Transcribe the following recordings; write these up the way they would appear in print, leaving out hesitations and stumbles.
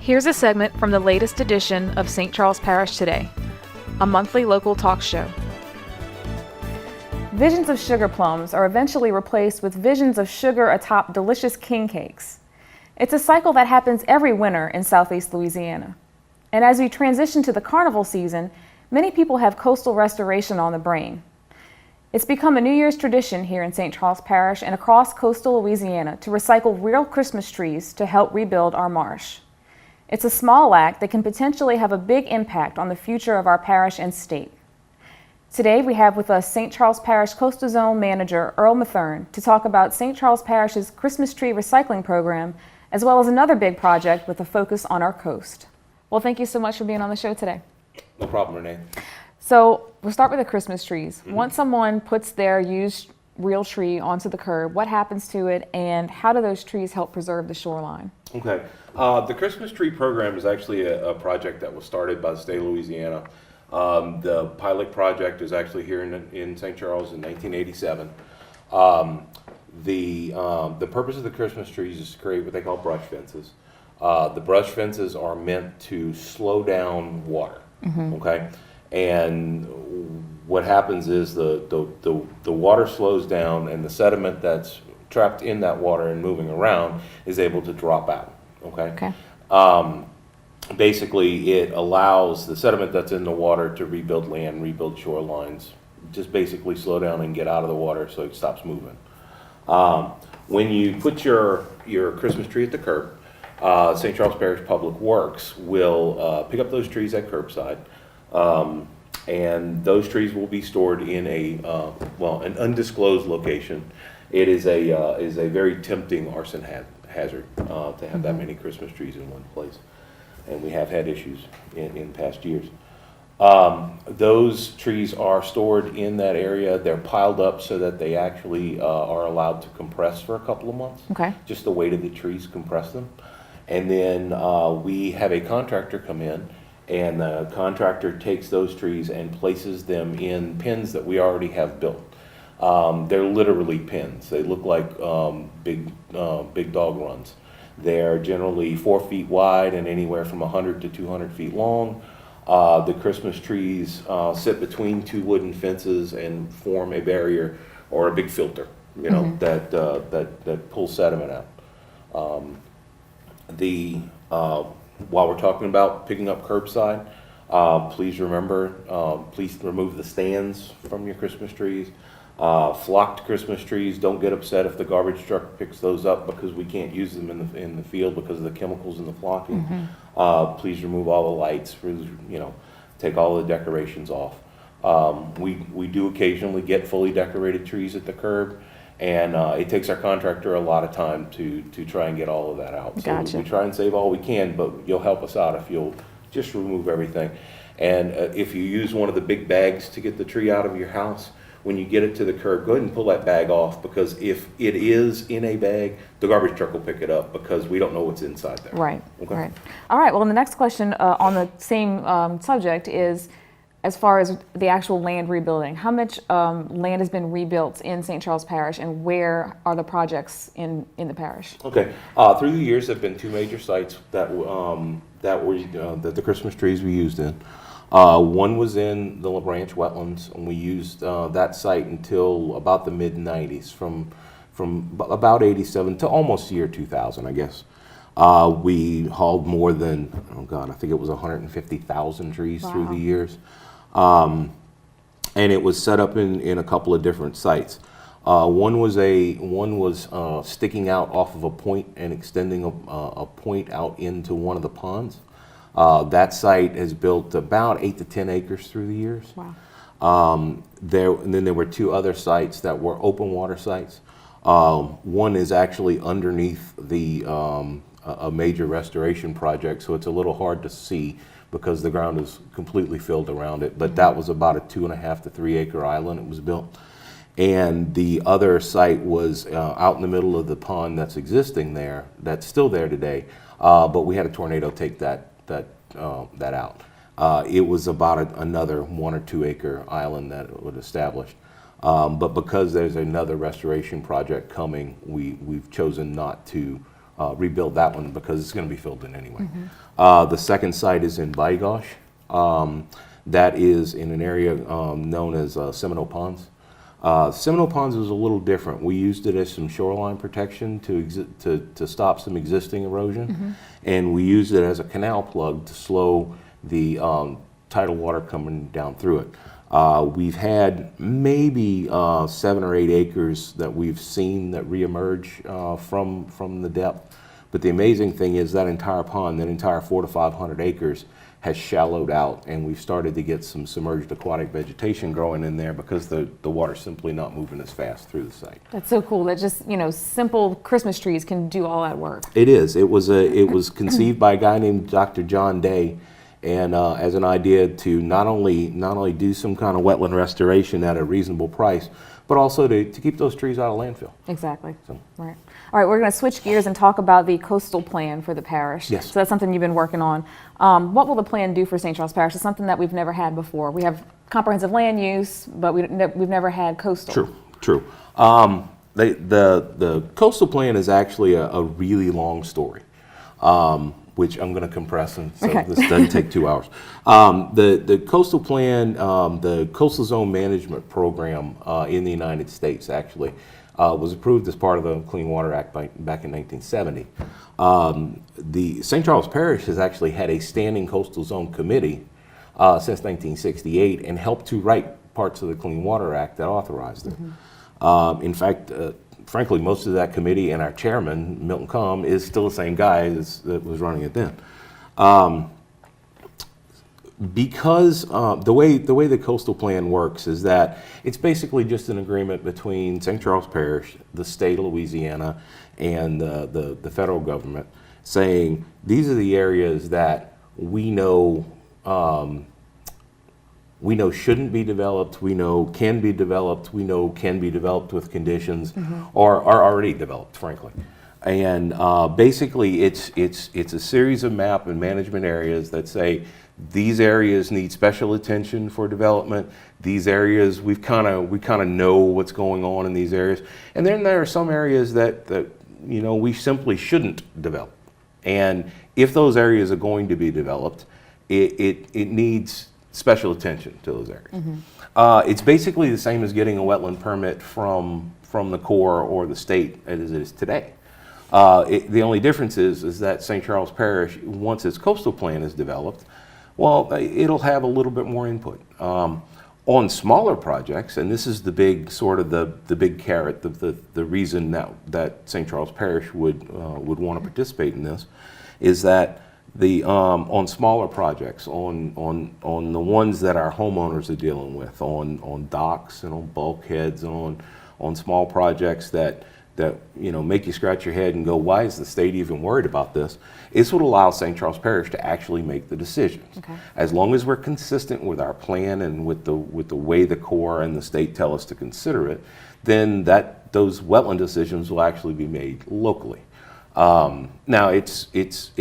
Here's a segment from the latest edition of St. Charles Parish Today, a monthly local talk show. Visions of sugar plums are eventually replaced with visions of sugar atop delicious king cakes. It's a cycle that happens every winter in Southeast Louisiana. And as we transition to the carnival season, many people have coastal restoration on the brain. It's become a New Year's tradition here in St. Charles Parish and across coastal Louisiana to recycle real Christmas trees to help rebuild our marsh. It's a small act that can potentially have a big impact on the future of our parish and state. Today we have with us St. Charles Parish Coastal Zone Manager Earl Mathern to talk about St. Charles Parish's Christmas tree recycling program, as well as another big project with a focus on our coast. Well, thank you so much for being on the show today. No problem, Renee. So we'll start with the Christmas trees. Once someone puts their used real tree onto the curb, what happens to it and how do those trees help preserve the shoreline? Okay. The Christmas tree program is actually a project that was started by the state of Louisiana. The pilot project is actually here in St. Charles in 1987. The purpose of the Christmas trees is to create what they call brush fences. The brush fences are meant to slow down water. Okay. And what happens is the water slows down and the sediment that's trapped in that water and moving around is able to drop out. Okay. Basically, it allows the sediment that's in the water to rebuild land, rebuild shorelines, just basically slow down and get out of the water so it stops moving. When you put your Christmas tree at the curb, St. Charles Parish Public Works will pick up those trees at curbside. And those trees will be stored in an undisclosed location. It is a very tempting arson hazard to have that many Christmas trees in one place, and we have had issues in past years. Those trees are stored in that area. They're piled up so that they actually are allowed to compress for a couple of months. Okay. Just the weight of the trees compress them, and then we have a contractor come in. And the contractor takes those trees and places them in pins that we already have built. They're literally pins. They look like big dog runs. They're generally 4 feet wide and anywhere from 100 to 200 feet long. The Christmas trees sit between two wooden fences and form a barrier or a big filter, that pulls sediment out. While we're talking about picking up curbside, please remove the stands from your Christmas trees. Flocked Christmas trees, don't get upset if the garbage truck picks those up because we can't use them in the field because of the chemicals in the flocking. Please remove all the lights, take all the decorations off. We do occasionally get fully decorated trees at the curb. And it takes our contractor a lot of time to try and get all of that out. Gotcha. So we try and save all we can, but you'll help us out if you'll just remove everything. And if you use one of the big bags to get the tree out of your house, when you get it to the curb, go ahead and pull that bag off, because if it is in a bag, the garbage truck will pick it up because we don't know what's inside there. Right. Okay. Right. All right. Well, the next question on the same subject is, as far as the actual land rebuilding, how much land has been rebuilt in St. Charles Parish, and where are the projects in the parish? Okay. Through the years, there have been two major sites that the Christmas trees we used in. One was in the La Branch wetlands, and we used that site until about the mid '90s, from about '87 to almost the year 2000, I guess. We hauled more than, I think it was 150,000 trees through the years. And it was set up in a couple of different sites. One was sticking out off of a point and extending a point out into one of the ponds. That site has built about 8 to 10 acres through the years. Wow. And then there were two other sites that were open water sites. One is actually underneath a major restoration project, so it's a little hard to see because the ground is completely filled around it. But that was about a 2.5 to 3 acre island it was built. And the other site was out in the middle of the pond that's existing there, that's still there today, but we had a tornado take that out. It was about another 1 or 2 acre island that it was established. But because there's another restoration project coming, we've chosen not to rebuild that one because it's going to be filled in anyway. The second site is in Baigosh. That is in an area known as Seminole Ponds. Seminole Ponds was a little different. We used it as some shoreline protection to stop some existing erosion, and we used it as a canal plug to slow the tidal water coming down through it. We've had maybe 7 or 8 acres that we've seen that reemerge from the depth. But the amazing thing is that entire pond, that entire 400 to 500 acres, has shallowed out, and we've started to get some submerged aquatic vegetation growing in there because the water's simply not moving as fast through the site. That's so cool that just, simple Christmas trees can do all that work. It is. It was conceived by a guy named Dr. John Day, and as an idea to not only do some kind of wetland restoration at a reasonable price, but also to keep those trees out of landfill. Exactly. So. Right. All right, we're going to switch gears and talk about the coastal plan for the parish. Yes. So that's something you've been working on. What will the plan do for St. Charles Parish? It's something that we've never had before. We have comprehensive land use, but we've never had coastal. True. The coastal plan is actually a really long story, which I'm going to compress, and so this doesn't take 2 hours. The coastal plan, the Coastal Zone Management Program in the United States actually was approved as part of the Clean Water Act back in 1970. The St. Charles Parish has actually had a standing coastal zone committee since 1968 and helped to write parts of the Clean Water Act that authorized it. In fact, frankly, most of that committee and our chairman, Milton Comm, is still the same guy that was running it then. Because the way the coastal plan works is that it's basically just an agreement between St. Charles Parish, the state of Louisiana, and the federal government, saying these are the areas that we know shouldn't be developed, we know can be developed, we know can be developed with conditions, or are already developed, frankly. And basically, it's a series of map and management areas that say these areas need special attention for development. These areas we kind of know what's going on in these areas, and then there are some areas that we simply shouldn't develop. And if those areas are going to be developed, it needs special attention to those areas. It's basically the same as getting a wetland permit from the Corps or the state as it is today. The only difference is that St. Charles Parish, once its coastal plan is developed, well, it'll have a little bit more input. On smaller projects, and this is the big sort of the big carrot, the reason that St. Charles Parish would want to participate in this, is that on smaller projects, on the ones that our homeowners are dealing with, on docks and on bulkheads, and on small projects that make you scratch your head and go, why is the state even worried about this? This would allow St. Charles Parish to actually make the decisions. Okay. As long as we're consistent with our plan and with the way the Corps and the state tell us to consider it, then those wetland decisions will actually be made locally. Now it's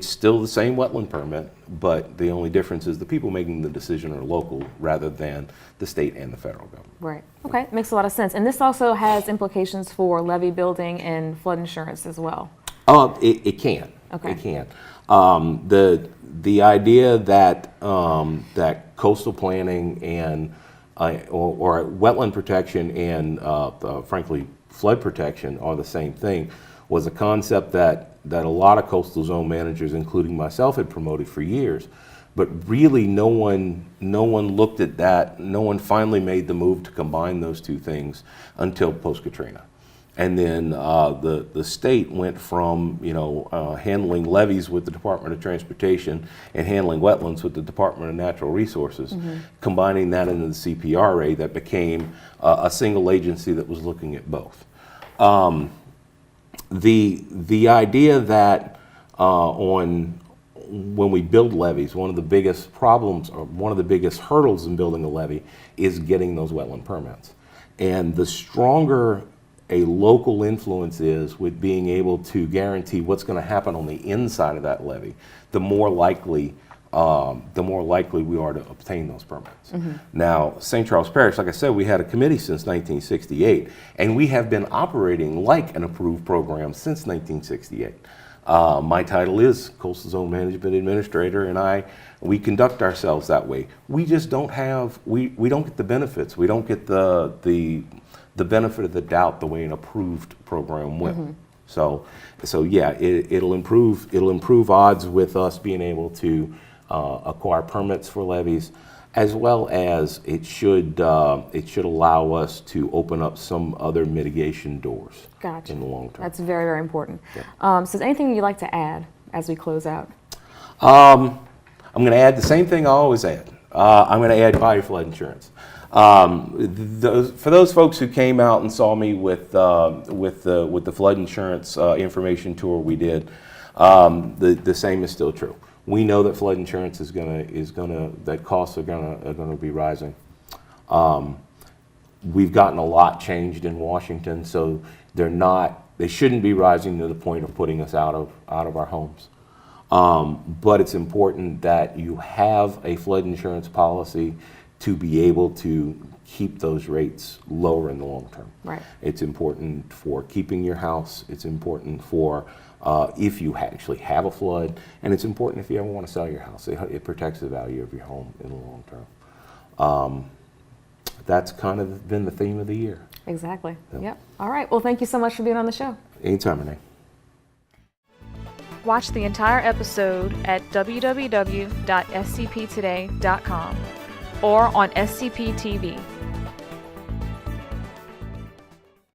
still the same wetland permit, but the only difference is the people making the decision are local rather than the state and the federal government. Right. Okay. Makes a lot of sense. And this also has implications for levee building and flood insurance as well. It can. Okay. It can. The idea that that coastal planning and or wetland protection and frankly flood protection are the same thing was a concept that a lot of coastal zone managers, including myself, had promoted for years. But really, no one looked at that. No one finally made the move to combine those two things until post-Katrina. And then the state went from handling levees with the Department of Transportation and handling wetlands with the Department of Natural Resources, combining that into the CPRA that became a single agency that was looking at both. The idea that when we build levees, one of the biggest problems or one of the biggest hurdles in building a levee is getting those wetland permits. And the stronger a local influence is with being able to guarantee what's going to happen on the inside of that levee, the more likely we are to obtain those permits. Now, St. Charles Parish, like I said, we had a committee since 1968, and we have been operating like an approved program since 1968. My title is Coastal Zone Management Administrator, and we conduct ourselves that way. We just don't have, we don't get the benefits. We don't get the benefit of the doubt the way an approved program will. So yeah, it'll improve odds with us being able to acquire permits for levies, as well as it should allow us to open up some other mitigation doors. Gotcha. In the long term. That's very, very important. Yeah. So is there anything you'd like to add as we close out? I'm going to add the same thing I always add. I'm going to add buy flood insurance. For those folks who came out and saw me with the flood insurance information tour we did, the same is still true. We know that flood insurance that costs are gonna be rising. We've gotten a lot changed in Washington, so they shouldn't be rising to the point of putting us out of our homes. But it's important that you have a flood insurance policy to be able to keep those rates lower in the long term. Right. It's important for keeping your house. It's important for if you actually have a flood, and it's important if you ever want to sell your house. It protects the value of your home in the long term. That's kind of been the theme of the year. Exactly. Yep. All right. Well, thank you so much for being on the show. Anytime, Renee. Watch the entire episode at www.scptoday.com or on SCP TV.